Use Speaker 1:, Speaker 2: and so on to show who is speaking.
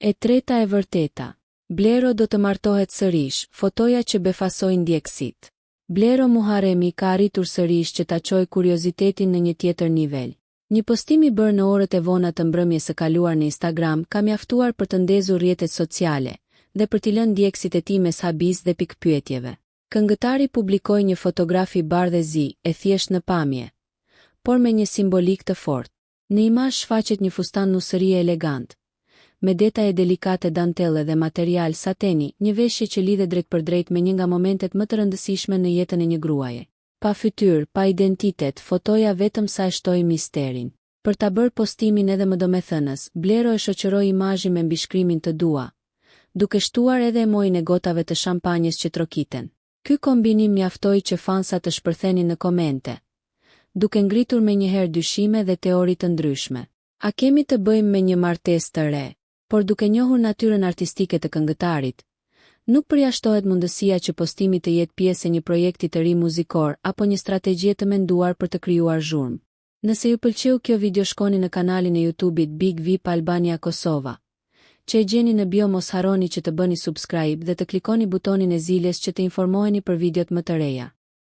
Speaker 1: E treta e vërteta. Blero do të martohet sërish, fotoja që befasojnë ndjekësit. Blero Muharremi ka arritur sërish që ta çojë kuriozitetin në një tjetër nivel. Një postim i bërë në orët e vona të mbrëmjes së kaluar në Instagram ka mjaftuar për të ndezur rrjetet sociale dhe për t'i lënë ndjekësit e tij mes habis dhe pikpyetjeve. Këngëtari publikoi një fotografi bardhë zi, e thjesht në pamje, por me një simbolik të fortë. Në imazh shfaqet një fustan nusërie elegant, me detaje delikate dantelle dhe material sateni, një veshje që lidhet drejt për drejt me një nga momentet më të rëndësishme në jetën e një gruaje. Pa fytyrë, pa identitet, fotoja vetëm sa e shtoi misterin. Për ta bërë postimin edhe më domethënës, Blero e shoqëroi imazhin me mbishkrimin të dua, duke shtuar edhe emojin e gotave të shampanjës që trokiten. Ky kombinim mjaftoi që fansat të shpërthenin në komente, duke ngritur menjëherë dyshime dhe teori të ndryshme. A kemi të bëjmë me një martesë të re? Por duke njohur natyrën artistike të këngëtarit, nuk përjashtohet mundësia që postimi të jetë pjesë e një projekti të ri muzikor apo një strategji të menduar për të krijuar zhurmë. Nëse ju pëlqeu kjo video, shkoni në kanalin e YouTube-it Big VIP Albania Kosova, që e gjeni në bio. Mos harroni që të bëni subscribe dhe të klikoni butonin e ziljes që të informoheni për videot më të reja.